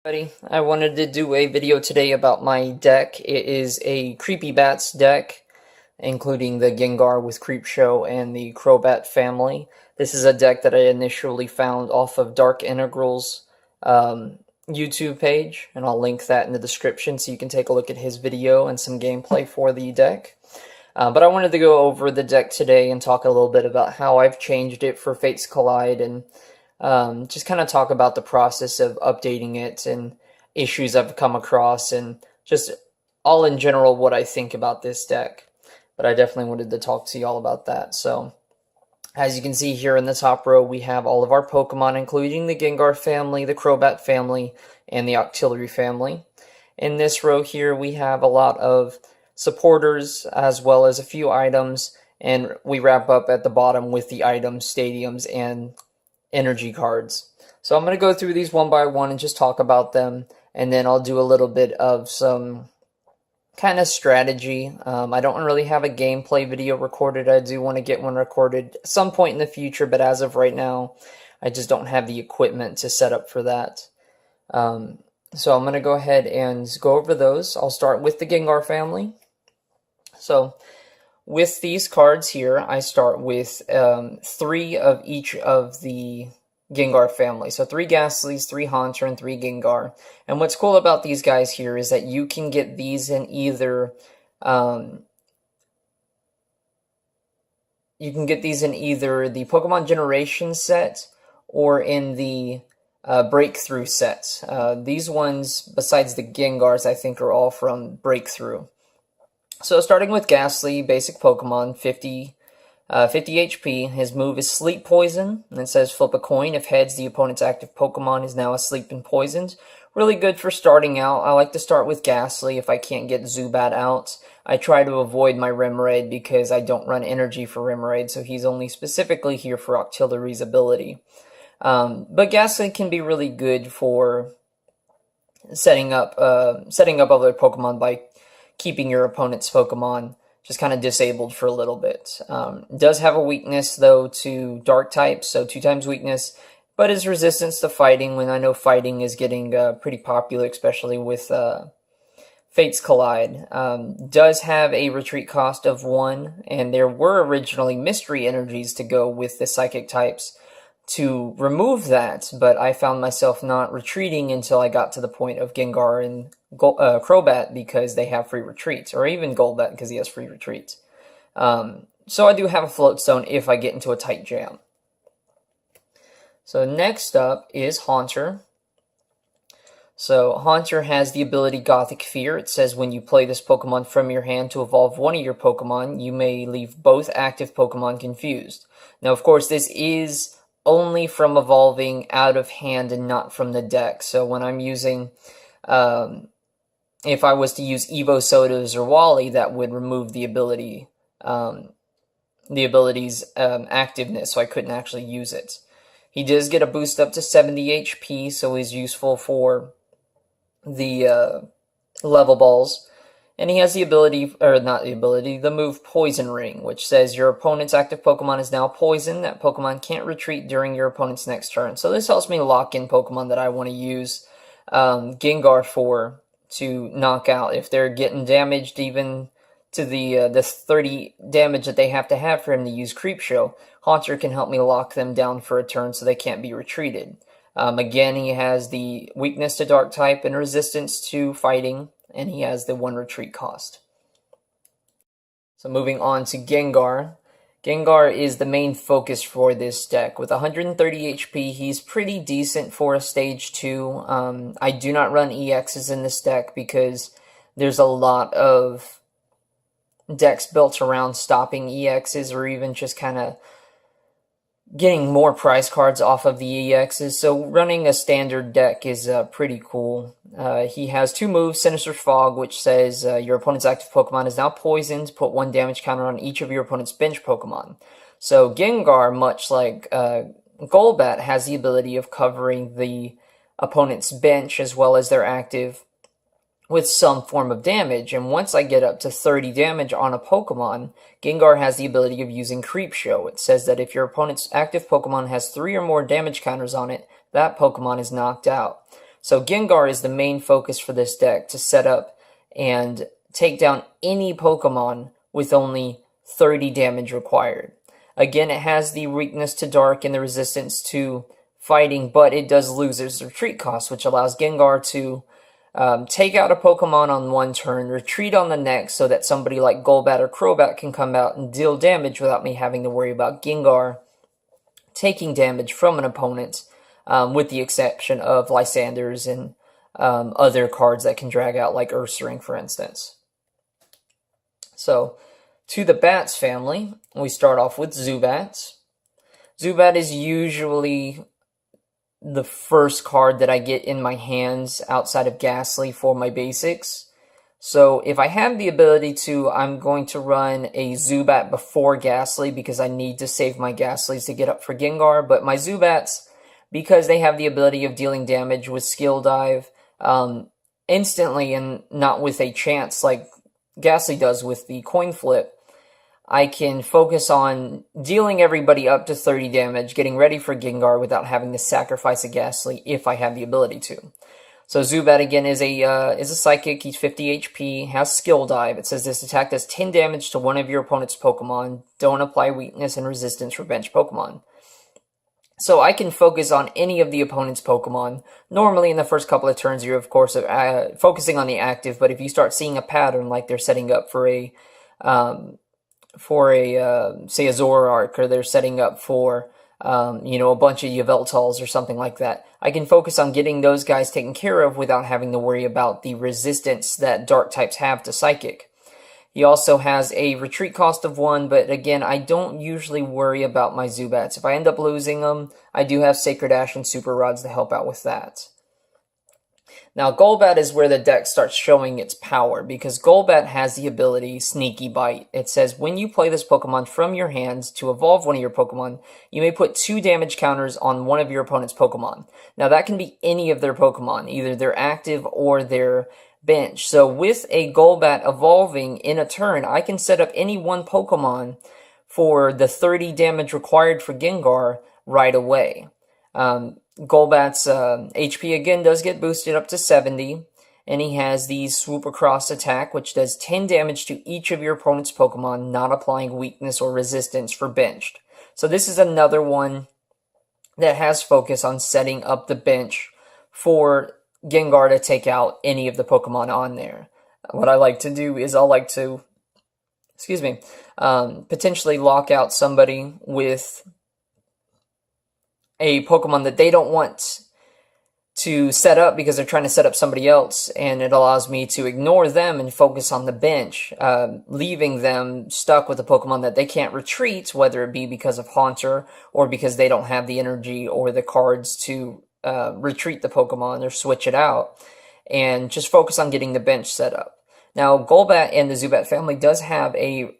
I wanted to do a video today about my deck. It is a CreepyBats deck, including the Gengar with Creepshow and the Crobat family. This is a deck that I initially found off of DarkIntegral's YouTube page, and I'll link that in the description so you can take a look at his video and some gameplay for the deck. But I wanted to go over the deck today and talk a little bit about how I've changed it for Fates Collide and just kind of talk about the process of updating it and issues I've come across and just all in general what I think about this deck. But I definitely wanted to talk to you all about that. So as you can see here in the top row, we have all of our Pokemon, including the Gengar family, the Crobat family, and the Octillery family. In this row here, we have a lot of supporters as well as a few items, and we wrap up at the bottom with the items, stadiums, and energy cards. So I'm going to go through these one by one and just talk about them, and then I'll do a little bit of some kind of strategy. I don't really have a gameplay video recorded. I do want to get one recorded at some point in the future, but as of right now, I just don't have the equipment to set up for that. So I'm going to go ahead and go over those. I'll start with the Gengar family. So with these cards here, I start with 3 of each of the Gengar family. So 3 Gastlys, 3 Haunter, and 3 Gengar. And what's cool about these guys here is that you can get these in either the Pokemon Generation set or in the Breakthrough set. These ones, besides the Gengars, I think are all from Breakthrough. So starting with Gastly, basic Pokemon, 50 HP. His move is Sleep Poison, and it says flip a coin. If heads, the opponent's active Pokemon is now asleep and poisoned. Really good for starting out. I like to start with Gastly if I can't get Zubat out. I try to avoid my Remoraid because I don't run energy for Remoraid, so he's only specifically here for Octillery's ability. But Gastly can be really good for setting up other Pokemon by keeping your opponent's Pokemon just kind of disabled for a little bit. Does have a weakness, though, to Dark types, so 2 times weakness, but his resistance to fighting, when I know fighting is getting pretty popular, especially with Fates Collide, does have a retreat cost of 1, and there were originally mystery energies to go with the psychic types to remove that, but I found myself not retreating until I got to the point of Gengar and Crobat because they have free retreats, or even Golbat because he has free retreats. So I do have a float stone if I get into a tight jam. So next up is Haunter. So Haunter has the ability Gothic Fear. It says when you play this Pokemon from your hand to evolve one of your Pokemon, you may leave both active Pokemon confused. Now, of course, this is only from evolving out of hand and not from the deck. So when I'm using, if I was to use Evo Sodas or Wally, that would remove the ability, the ability's activeness, so I couldn't actually use it. He does get a boost up to 70 HP, so he's useful for the level balls. And he has the ability, or not the ability, the move Poison Ring, which says your opponent's active Pokemon is now poisoned. That Pokemon can't retreat during your opponent's next turn. So this helps me lock in Pokemon that I want to use Gengar for to knock out. If they're getting damaged even to the 30 damage that they have to have for him to use Creepshow, Haunter can help me lock them down for a turn so they can't be retreated. Again, he has the weakness to Dark type and resistance to fighting, and he has the 1 retreat cost. So moving on to Gengar. Gengar is the main focus for this deck. With 130 HP, he's pretty decent for a Stage 2. I do not run EXs in this deck because there's a lot of decks built around stopping EXs or even just kind of getting more prize cards off of the EXs, so running a standard deck is pretty cool. He has 2 moves, Sinister Fog, which says your opponent's active Pokemon is now poisoned, put 1 damage counter on each of your opponent's bench Pokemon. So Gengar, much like Golbat, has the ability of covering the opponent's bench as well as their active with some form of damage, and once I get up to 30 damage on a Pokemon, Gengar has the ability of using Creepshow. It says that if your opponent's active Pokemon has 3 or more damage counters on it, that Pokemon is knocked out. So Gengar is the main focus for this deck, to set up and take down any Pokemon with only 30 damage required. Again, it has the weakness to Dark and the resistance to fighting, but it does lose its retreat cost, which allows Gengar to take out a Pokemon on one turn, retreat on the next, so that somebody like Golbat or Crobat can come out and deal damage without me having to worry about Gengar taking damage from an opponent, with the exception of Lysandres and other cards that can drag out, like Ursaring, for instance. So, to the Bats family, we start off with Zubat. Zubat is usually the first card that I get in my hands outside of Gastly for my basics. So if I have the ability to, I'm going to run a Zubat before Gastly because I need to save my Gastlys to get up for Gengar. But my Zubats, because they have the ability of dealing damage with Skill Dive instantly and not with a chance like Gastly does with the coin flip, I can focus on dealing everybody up to 30 damage, getting ready for Gengar without having to sacrifice a Gastly if I have the ability to. So Zubat again is a Psychic. He's 50 HP, has Skill Dive. It says this attack does 10 damage to one of your opponent's Pokemon. Don't apply weakness and resistance for bench Pokemon. So I can focus on any of the opponent's Pokemon. Normally in the first couple of turns you're of course focusing on the active, but if you start seeing a pattern like they're setting up for a say a Zoroark, or they're setting up for a bunch of Yveltals or something like that, I can focus on getting those guys taken care of without having to worry about the resistance that Dark types have to Psychic. He also has a retreat cost of 1, but again, I don't usually worry about my Zubats. If I end up losing them, I do have Sacred Ash and Super Rods to help out with that. Now, Golbat is where the deck starts showing its power, because Golbat has the ability Sneaky Bite. It says, when you play this Pokemon from your hands to evolve one of your Pokemon, you may put 2 damage counters on one of your opponent's Pokemon. Now, that can be any of their Pokemon, either their active or their bench. So, with a Golbat evolving in a turn, I can set up any one Pokemon for the 30 damage required for Gengar right away. Golbat's HP again does get boosted up to 70, and he has the Swoop Across attack, which does 10 damage to each of your opponent's Pokemon, not applying weakness or resistance for benched. So this is another one that has focus on setting up the bench for Gengar to take out any of the Pokemon on there. What I like to do is I'll like to, potentially lock out somebody with a Pokemon that they don't want to set up because they're trying to set up somebody else, and it allows me to ignore them and focus on the bench, leaving them stuck with a Pokemon that they can't retreat, whether it be because of Haunter or because they don't have the energy or the cards to retreat the Pokemon or switch it out, and just focus on getting the bench set up. Now, Golbat and the Zubat family does have a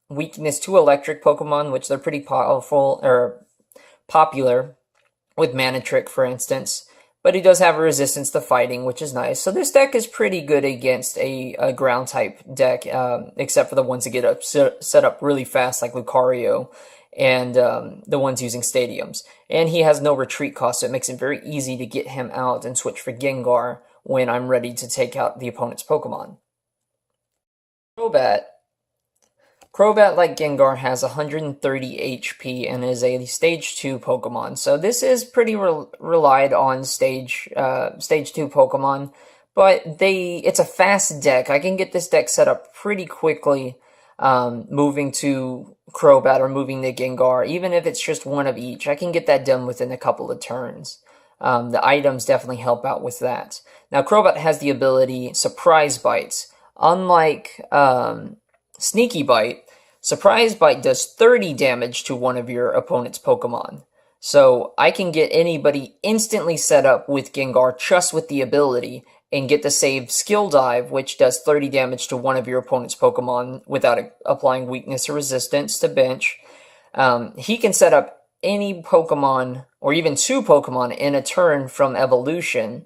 weakness to electric Pokemon, which they're pretty powerful or popular, with Manitrick, for instance, but he does have a resistance to fighting, which is nice. So this deck is pretty good against a ground-type deck, except for the ones that get set up really fast, like Lucario, and the ones using Stadiums. And he has no retreat cost, so it makes it very easy to get him out and switch for Gengar when I'm ready to take out the opponent's Pokemon. Crobat, like Gengar, has 130 HP and is a Stage 2 Pokemon. So this is pretty relied on Stage 2 Pokemon, but it's a fast deck. I can get this deck set up pretty quickly, moving to Crobat or moving to Gengar. Even if it's just one of each, I can get that done within a couple of turns. The items definitely help out with that. Now, Crobat has the ability Surprise Bites. Unlike Sneaky Bite, Surprise Bite does 30 damage to one of your opponent's Pokemon. So I can get anybody instantly set up with Gengar just with the ability and get the save Skill Dive, which does 30 damage to one of your opponent's Pokemon without applying weakness or resistance to bench. He can set up any Pokemon, or even 2 Pokemon in a turn from Evolution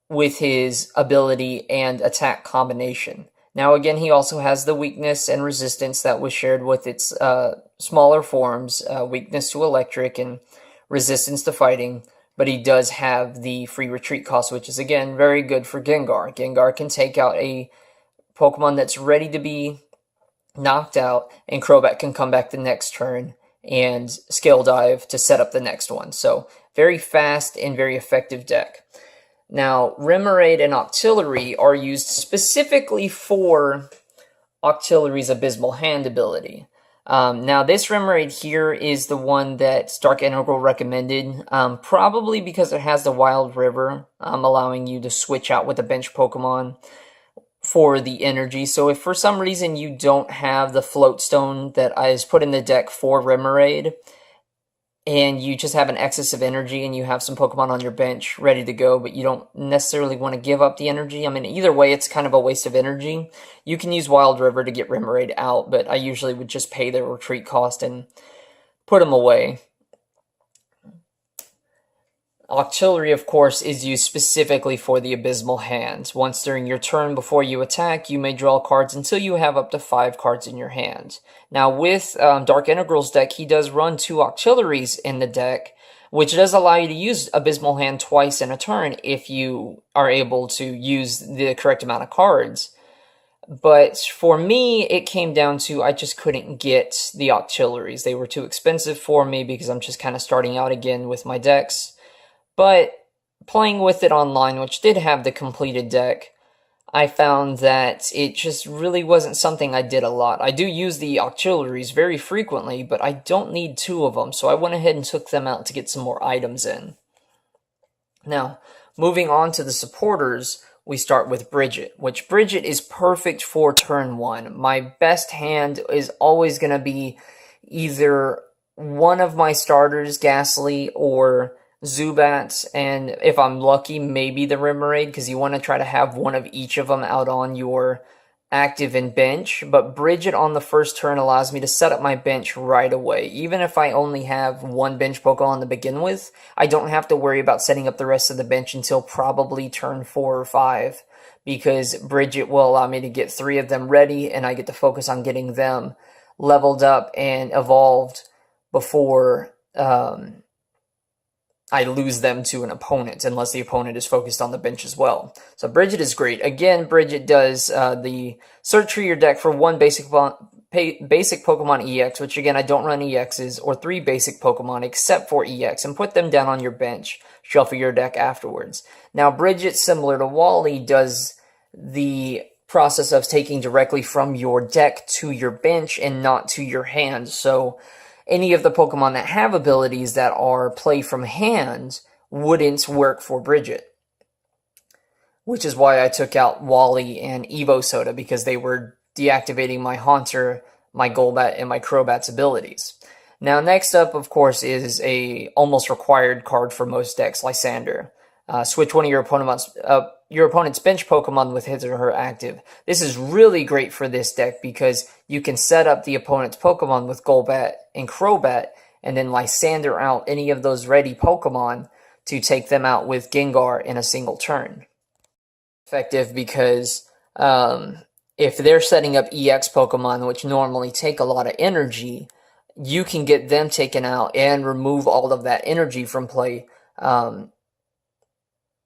with his ability and attack combination. Now again, he also has the weakness and resistance that was shared with its smaller forms, weakness to electric and resistance to fighting. but he does have the free retreat cost, which is, again, very good for Gengar. Gengar can take out a Pokemon that's ready to be knocked out, and Crobat can come back the next turn and Scale Dive to set up the next one. So very fast and very effective deck. Now, Remoraid and Octillery are used specifically for Octillery's Abysmal Hand ability. Now, this Remoraid here is the one that Dark Integral recommended, probably because it has the Wild River, allowing you to switch out with a bench Pokemon for the energy. So if for some reason you don't have the Float Stone that is put in the deck for Remoraid, and you just have an excess of energy and you have some Pokemon on your bench ready to go, but you don't necessarily want to give up the energy. I mean, either way, it's kind of a waste of energy. You can use Wild River to get Remoraid out, but I usually would just pay the retreat cost and put them away. Octillery, of course, is used specifically for the Abysmal Hand. Once during your turn before you attack, you may draw cards until you have up to 5 cards in your hand. Now, with Dark Integral's deck, he does run 2 Octilleries in the deck, which does allow you to use Abysmal Hand twice in a turn if you are able to use the correct amount of cards. But for me, it came down to I just couldn't get the Octilleries. They were too expensive for me because I'm just kind of starting out again with my decks. But playing with it online, which did have the completed deck, I found that it just really wasn't something I did a lot. I do use the Octilleries very frequently, but I don't need 2 of them, so I went ahead and took them out to get some more items in. Now, moving on to the supporters, we start with Bridgette, which Bridgette is perfect for turn 1. My best hand is always going to be either one of my starters, Gastly, or Zubat, and if I'm lucky, maybe the Remoraid, because you want to try to have one of each of them out on your active and bench. But Bridgette on the first turn allows me to set up my bench right away. Even if I only have 1 bench Pokemon to begin with, I don't have to worry about setting up the rest of the bench until probably turn 4 or 5, because Bridgette will allow me to get 3 of them ready, and I get to focus on getting them leveled up and evolved before I lose them to an opponent, unless the opponent is focused on the bench as well. So Bridgette is great. Again, Bridgette does the search through your deck for 1 basic Pokemon EX, which again, I don't run EXs, or 3 basic Pokemon except for EX, and put them down on your bench. Shuffle your deck afterwards. Now, Bridgette, similar to Wally, does the process of taking directly from your deck to your bench and not to your hand. So any of the Pokemon that have abilities that are play from hand wouldn't work for Bridgette. Which is why I took out Wally and Evo Soda, because they were deactivating my Haunter, my Golbat, and my Crobat's abilities. Now, next up, of course, is a almost required card for most decks, Lysandre. Switch one of your opponent's bench Pokemon with his or her active. This is really great for this deck because you can set up the opponent's Pokemon with Golbat and Crobat, and then Lysandre out any of those ready Pokemon to take them out with Gengar in a single turn. Effective because if they're setting up EX Pokemon, which normally take a lot of energy, you can get them taken out and remove all of that energy from play,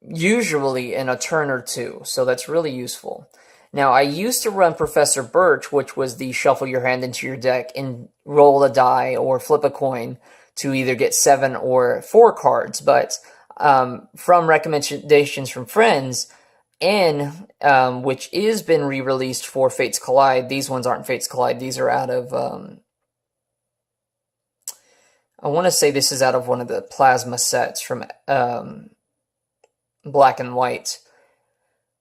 usually in a turn or 2, so that's really useful. Now, I used to run Professor Birch, which was the shuffle your hand into your deck and roll a die or flip a coin to either get 7 or 4 cards, but from recommendations from friends, which is been re-released for Fates Collide. These ones aren't Fates Collide, these are out of, I want to say this is out of one of the Plasma sets from Black and White.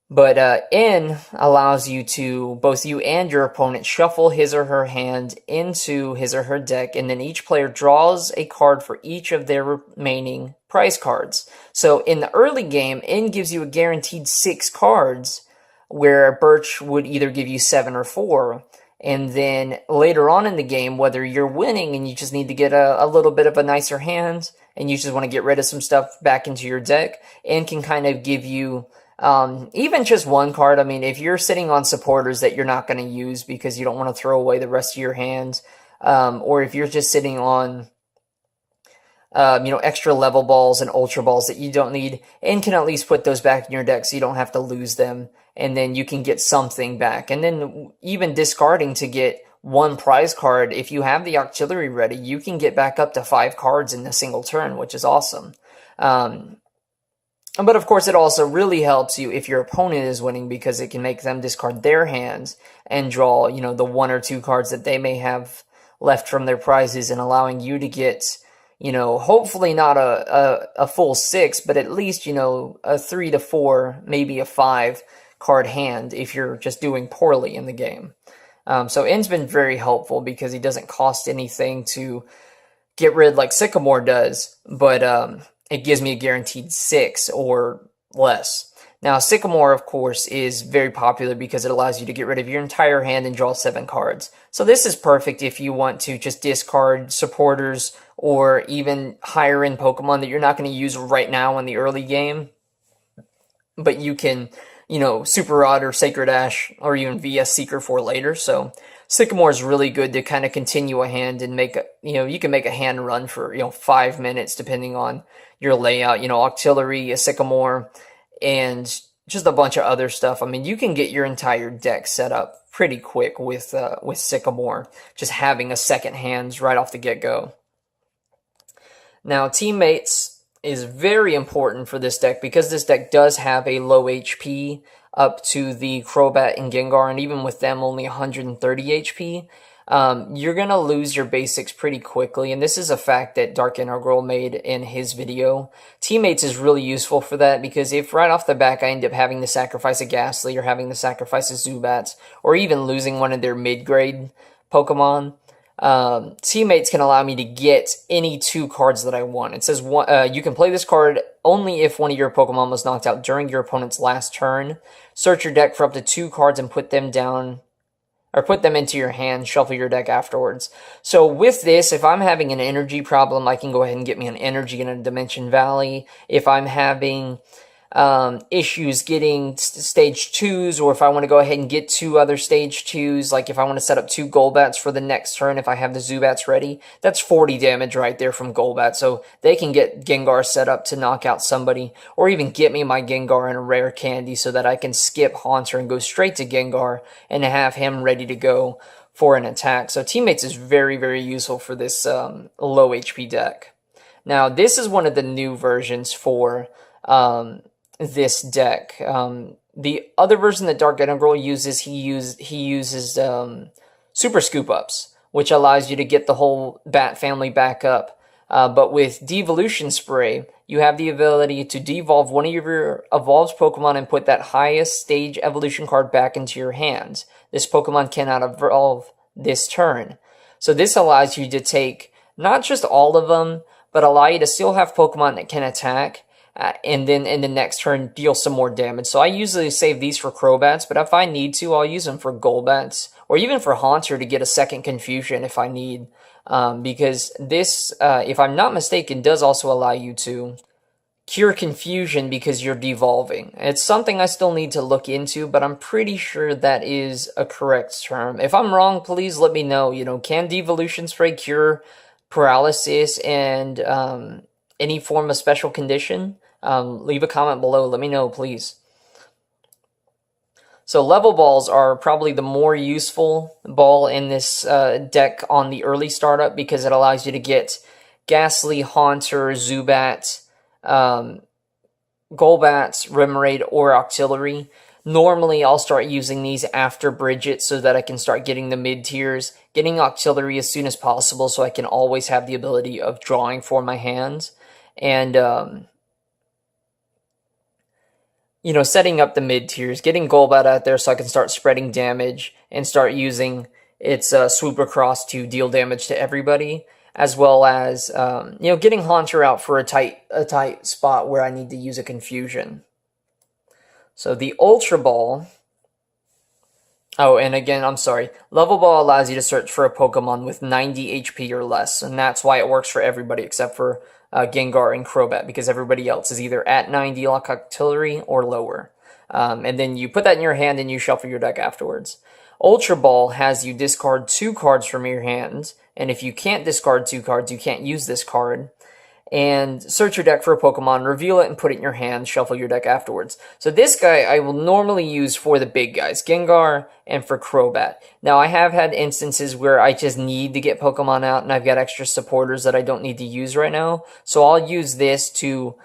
But N allows you to, both you and your opponent, shuffle his or her hand into his or her deck, and then each player draws a card for each of their remaining prize cards. So in the early game, N gives you a guaranteed 6 cards, where Birch would either give you 7 or 4. And then later on in the game, whether you're winning and you just need to get a little bit of a nicer hand, and you just want to get rid of some stuff back into your deck, N can kind of give you even just 1 card. I mean, if you're sitting on supporters that you're not going to use because you don't want to throw away the rest of your hand, or if you're just sitting on extra level balls and ultra balls that you don't need, and can at least put those back in your deck so you don't have to lose them, and then you can get something back. And then even discarding to get one prize card, if you have the Octillery ready, you can get back up to 5 cards in a single turn, which is awesome. But of course, it also really helps you if your opponent is winning, because it can make them discard their hands and draw, the 1 or 2 cards that they may have left from their prizes, and allowing you to get, hopefully not a full 6, but at least, a 3 to 4, maybe a 5 card hand if you're just doing poorly in the game. So N's been very helpful because he doesn't cost anything to get rid like Sycamore does, but it gives me a guaranteed 6 or less. Now, Sycamore, of course, is very popular because it allows you to get rid of your entire hand and draw 7 cards. So this is perfect if you want to just discard supporters or even higher end Pokemon that you're not going to use right now in the early game, but you can, Super Rod or Sacred Ash or even VS Seeker for later. So Sycamore is really good to kind of continue a hand and make you can make a hand run for, 5 minutes depending on your layout. Octillery, a Sycamore, and just a bunch of other stuff. I mean, you can get your entire deck set up pretty quick with Sycamore, just having a second hand right off the get-go. Now, teammates is very important for this deck because this deck does have a low HP up to the Crobat and Gengar, and even with them only 130 HP. You're going to lose your basics pretty quickly, and this is a fact that Dark Integral made in his video. Teammates is really useful for that, because if right off the back I end up having to sacrifice a Gastly or having to sacrifice a Zubat, or even losing one of their mid-grade Pokemon, teammates can allow me to get any 2 cards that I want. It says you can play this card only if one of your Pokemon was knocked out during your opponent's last turn. Search your deck for up to 2 cards and put them down, or put them into your hand, shuffle your deck afterwards. So with this, if I'm having an energy problem, I can go ahead and get me an energy in a Dimension Valley. If I'm having issues getting stage 2s, or if I want to go ahead and get 2 other stage 2s, like if I want to set up 2 Golbats for the next turn, if I have the Zubats ready, that's 40 damage right there from Golbat. So they can get Gengar set up to knock out somebody, or even get me my Gengar in a rare candy so that I can skip Haunter and go straight to Gengar and have him ready to go for an attack. So Teammates is very, very useful for this low HP deck. Now, this is one of the new versions for this deck. The other version that Dark Integral uses, he uses Super Scoop Ups, which allows you to get the whole Bat family back up. But with Devolution Spray, you have the ability to devolve one of your evolved Pokemon and put that highest stage evolution card back into your hands. This Pokemon cannot evolve this turn. So this allows you to take not just all of them, but allow you to still have Pokemon that can attack, and then in the next turn deal some more damage. So I usually save these for Crobats, but if I need to, I'll use them for Golbats, or even for Haunter to get a second Confusion if I need. Because this, if I'm not mistaken, does also allow you to cure Confusion because you're devolving. It's something I still need to look into, but I'm pretty sure that is a correct term. If I'm wrong, please let me know. Can Devolution Spray cure paralysis and any form of special condition? Leave a comment below. Let me know, please. So level balls are probably the more useful ball in this deck on the early startup, because it allows you to get Gastly, Haunter, Zubat, Golbats, Remoraid, or Octillery. Normally, I'll start using these after Bridgette so that I can start getting the mid-tiers, getting Octillery as soon as possible so I can always have the ability of drawing for my hands, and setting up the mid-tiers, getting Golbat out there so I can start spreading damage and start using its Swoop Across to deal damage to everybody, as well as, getting Haunter out for a tight spot where I need to use a Confusion. So the Ultra Ball, oh, and again, I'm sorry, Level Ball allows you to search for a Pokemon with 90 HP or less, and that's why it works for everybody except for Gengar and Crobat, because everybody else is either at 90 like Octillery or lower. And then you put that in your hand and you shuffle your deck afterwards. Ultra Ball has you discard 2 cards from your hand, and if you can't discard 2 cards, you can't use this card. and search your deck for a Pokemon, reveal it, and put it in your hand, shuffle your deck afterwards. So this guy I will normally use for the big guys, Gengar, and for Crobat. Now, I have had instances where I just need to get Pokemon out, and I've got extra supporters that I don't need to use right now, so I'll use this to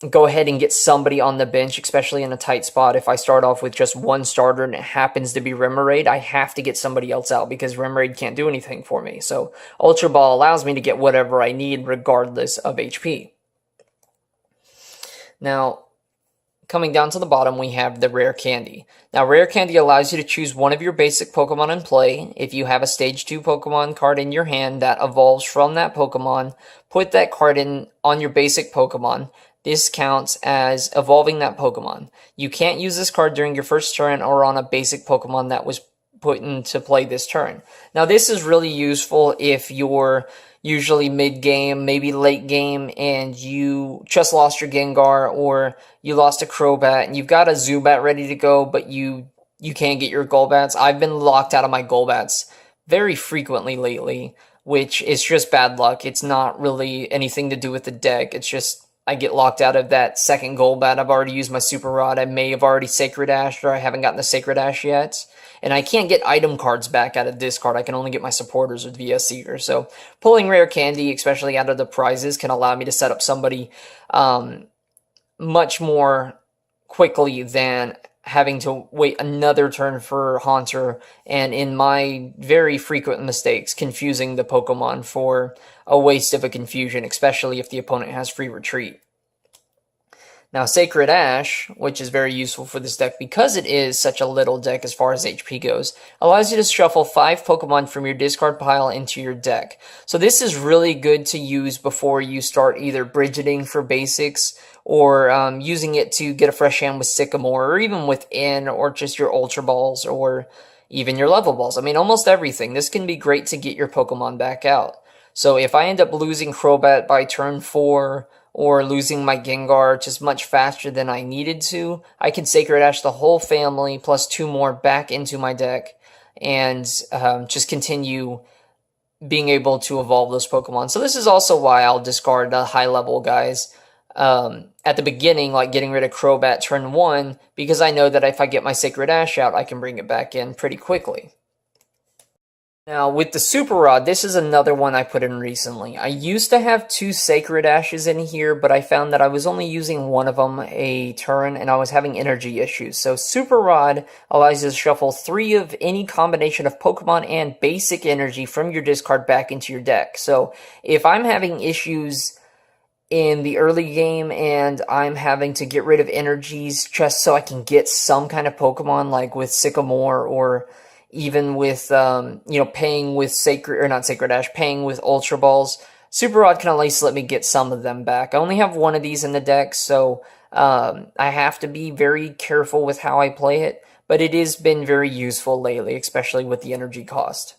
go ahead and get somebody on the bench, especially in a tight spot. If I start off with just one starter and it happens to be Remoraid, I have to get somebody else out because Remoraid can't do anything for me. So Ultra Ball allows me to get whatever I need regardless of HP. Now, coming down to the bottom, we have the Rare Candy. Now, Rare Candy allows you to choose one of your basic Pokemon in play. If you have a Stage 2 Pokemon card in your hand that evolves from that Pokemon, put that card in on your basic Pokemon. This counts as evolving that Pokemon. You can't use this card during your first turn or on a basic Pokemon that was put into play this turn. Now, this is really useful if you're usually mid-game, maybe late game, and you just lost your Gengar or you lost a Crobat and you've got a Zubat ready to go, but you can't get your Golbats. I've been locked out of my Golbats very frequently lately, which is just bad luck. It's not really anything to do with the deck. It's just I get locked out of that second Golbat. I've already used my Super Rod. I may have already Sacred Ashed, or I haven't gotten the Sacred Ash yet. And I can't get item cards back out of discard. I can only get my supporters with VS Seeker. So pulling Rare Candy, especially out of the prizes, can allow me to set up somebody much more quickly than having to wait another turn for Haunter, and in my very frequent mistakes, confusing the Pokemon for a waste of a confusion, especially if the opponent has free retreat. Now, Sacred Ash, which is very useful for this deck because it is such a little deck as far as HP goes, allows you to shuffle 5 Pokemon from your discard pile into your deck. So this is really good to use before you start either Bridgetting for basics or using it to get a fresh hand with Sycamore, or even within, or just your Ultra Balls, or even your Level Balls. I mean, almost everything. This can be great to get your Pokemon back out. So if I end up losing Crobat by turn 4, or losing my Gengar just much faster than I needed to, I can Sacred Ash the whole family plus 2 more back into my deck, and just continue being able to evolve those Pokemon. So this is also why I'll discard the high-level guys at the beginning, like getting rid of Crobat turn 1, because I know that if I get my Sacred Ash out, I can bring it back in pretty quickly. Now, with the Super Rod, this is another one I put in recently. I used to have 2 Sacred Ashes in here, but I found that I was only using one of them a turn, and I was having energy issues. So Super Rod allows you to shuffle 3 of any combination of Pokemon and basic energy from your discard back into your deck. So if I'm having issues in the early game and I'm having to get rid of energies just so I can get some kind of Pokemon, like with Sycamore, or even with, paying with paying with Ultra Balls, Super Rod can at least let me get some of them back. I only have one of these in the deck, so I have to be very careful with how I play it, but it has been very useful lately, especially with the energy cost,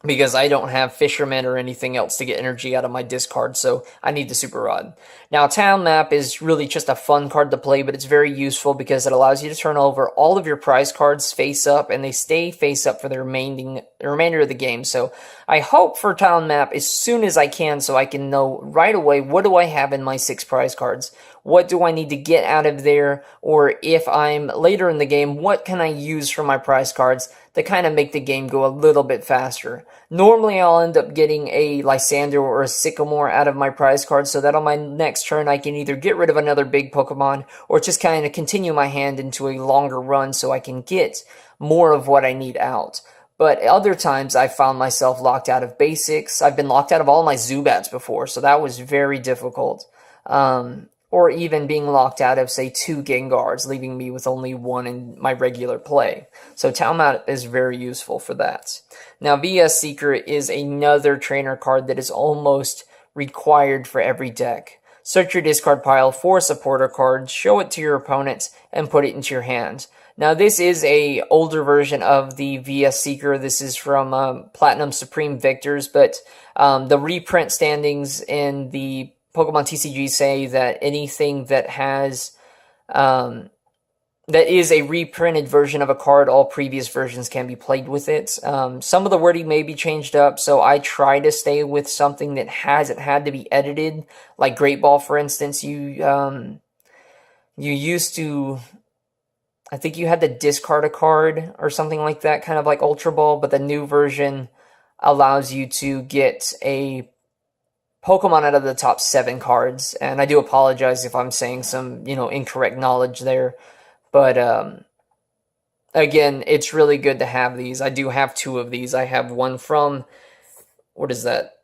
because I don't have Fisherman or anything else to get energy out of my discard, so I need the Super Rod. Now, Town Map is really just a fun card to play, but it's very useful because it allows you to turn over all of your prize cards face up, and they stay face up for the remainder of the game. So I hope for Town Map as soon as I can, so I can know right away, what do I have in my 6 prize cards? What do I need to get out of there? Or if I'm later in the game, what can I use from my prize cards to kind of make the game go a little bit faster? Normally, I'll end up getting a Lysandre or a Sycamore out of my prize cards, so that on my next turn I can either get rid of another big Pokemon or just kind of continue my hand into a longer run so I can get more of what I need out. But other times I found myself locked out of basics. I've been locked out of all my Zubats before, so that was very difficult. Or even being locked out of, say, 2 Gengars, leaving me with only 1 in my regular play. So Town Map is very useful for that. Now, VS Seeker is another trainer card that is almost required for every deck. Search your discard pile for a supporter card, show it to your opponents, and put it into your hand. Now, this is a older version of the VS Seeker. This is from Platinum Supreme Victors, but the reprint standings in the Pokemon TCG say that anything that has that is a reprinted version of a card. All previous versions can be played with it. Some of the wording may be changed up, so I try to stay with something that hasn't had to be edited. Like Great Ball, for instance, you used to, I think you had to discard a card or something like that, kind of like Ultra Ball, but the new version allows you to get a Pokemon out of the top 7 cards. And I do apologize if I'm saying some, incorrect knowledge there. But, again, it's really good to have these. I do have 2 of these. I have one from, what is that?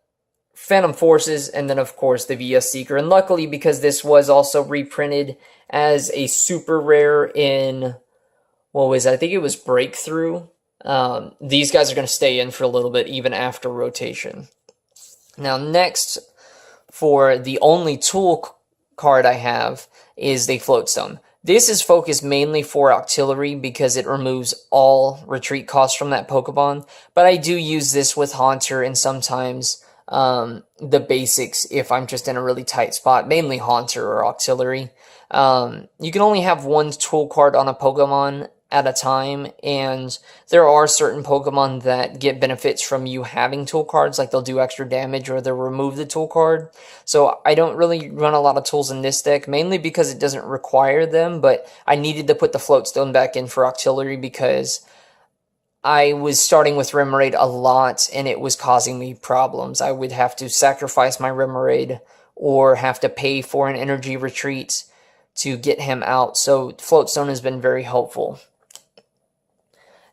Phantom Forces, and then, of course, the VS Seeker. And luckily, because this was also reprinted as a super rare in, what was it? I think it was Breakthrough. These guys are going to stay in for a little bit, even after rotation. Now, next, for the only tool card I have, is the Floatstone. This is focused mainly for Octillery because it removes all retreat costs from that Pokemon, but I do use this with Haunter and sometimes the basics if I'm just in a really tight spot, mainly Haunter or Octillery. You can only have one tool card on a Pokemon at a time, and there are certain Pokemon that get benefits from you having tool cards, like they'll do extra damage or they'll remove the tool card. So I don't really run a lot of tools in this deck, mainly because it doesn't require them, but I needed to put the Floatstone back in for Octillery because I was starting with Remoraid a lot and it was causing me problems. I would have to sacrifice my Remoraid or have to pay for an energy retreat to get him out, so Floatstone has been very helpful.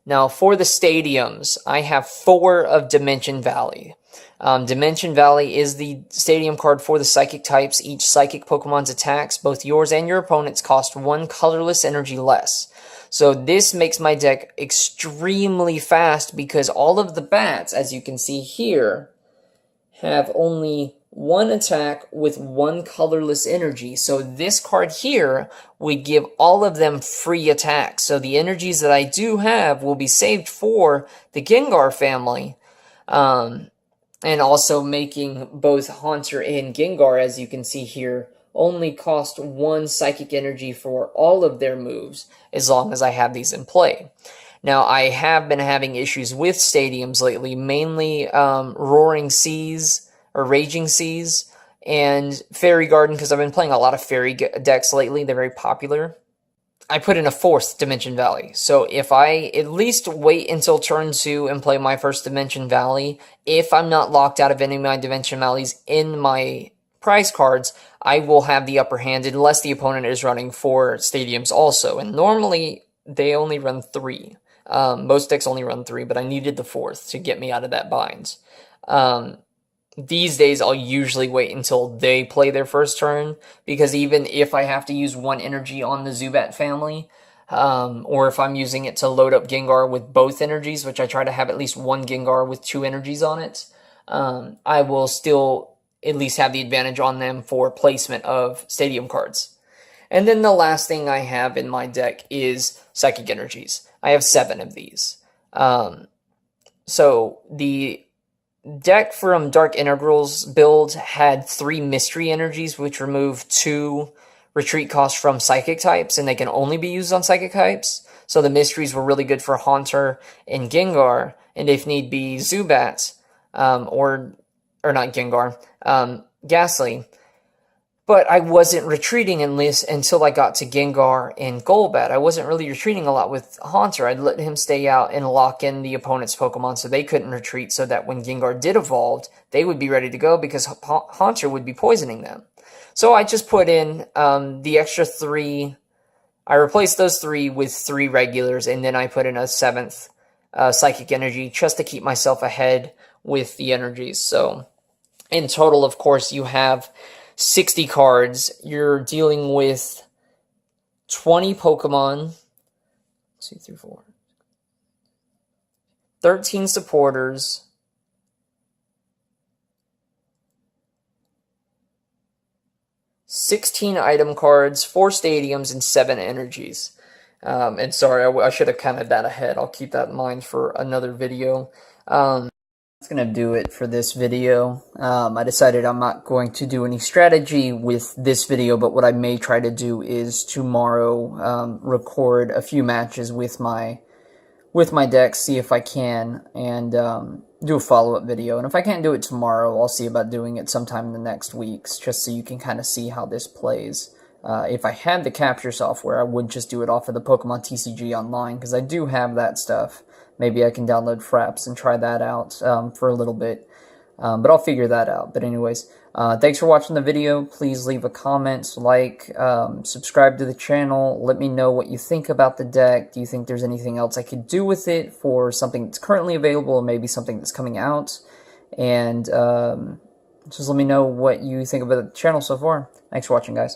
Now, for the stadiums, I have 4 of Dimension Valley. Dimension Valley is the stadium card for the Psychic types. Each Psychic Pokemon's attacks, both yours and your opponent's, cost 1 colorless energy less. So this makes my deck extremely fast because all of the bats, as you can see here, have only 1 attack with 1 colorless energy. So this card here would give all of them free attacks. So the energies that I do have will be saved for the Gengar family. And also making both Haunter and Gengar, as you can see here, only cost 1 psychic energy for all of their moves, as long as I have these in play. Now, I have been having issues with stadiums lately, mainly Roaring Seas, or Raging Seas, and Fairy Garden, because I've been playing a lot of Fairy decks lately. They're very popular. I put in a 4th Dimension Valley, so if I at least wait until turn 2 and play my first Dimension Valley, if I'm not locked out of any of my Dimension Valleys in my prize cards, I will have the upper hand unless the opponent is running 4 stadiums also, and normally they only run 3. Most decks only run 3, but I needed the 4th to get me out of that bind. These days, I'll usually wait until they play their first turn, because even if I have to use 1 energy on the Zubat family, or if I'm using it to load up Gengar with both energies, which I try to have at least 1 Gengar with 2 energies on it, I will still at least have the advantage on them for placement of stadium cards. And then the last thing I have in my deck is Psychic Energies. I have 7 of these. So the deck from Dark Integral's build had 3 Mystery Energies, which remove 2 retreat costs from Psychic types, and they can only be used on Psychic types. So the Mysteries were really good for Haunter and Gengar, and if need be, Zubat, or not Gengar, Gastly. But I wasn't retreating until I got to Gengar and Golbat. I wasn't really retreating a lot with Haunter. I'd let him stay out and lock in the opponent's Pokemon so they couldn't retreat, so that when Gengar did evolve, they would be ready to go because Haunter would be poisoning them. So I just put in the extra 3. I replaced those 3 with 3 regulars, and then I put in a 7th Psychic Energy just to keep myself ahead with the energies. So in total, of course, you have 60 cards. You're dealing with 20 Pokemon, 2, 3, 4, 13 supporters, 16 item cards, 4 stadiums, and 7 energies. And sorry, I should have counted that ahead. I'll keep that in mind for another video. That's going to do it for this video. I decided I'm not going to do any strategy with this video, but what I may try to do is tomorrow record a few matches with my deck, see if I can, and do a follow-up video. And if I can't do it tomorrow, I'll see about doing it sometime in the next weeks, just so you can kind of see how this plays. If I had the capture software, I would just do it off of the Pokemon TCG online, because I do have that stuff. Maybe I can download Fraps and try that out for a little bit. But I'll figure that out. But anyways, thanks for watching the video. Please leave a comment, like, subscribe to the channel. Let me know what you think about the deck. Do you think there's anything else I could do with it for something that's currently available, or maybe something that's coming out? And just let me know what you think about the channel so far. Thanks for watching, guys.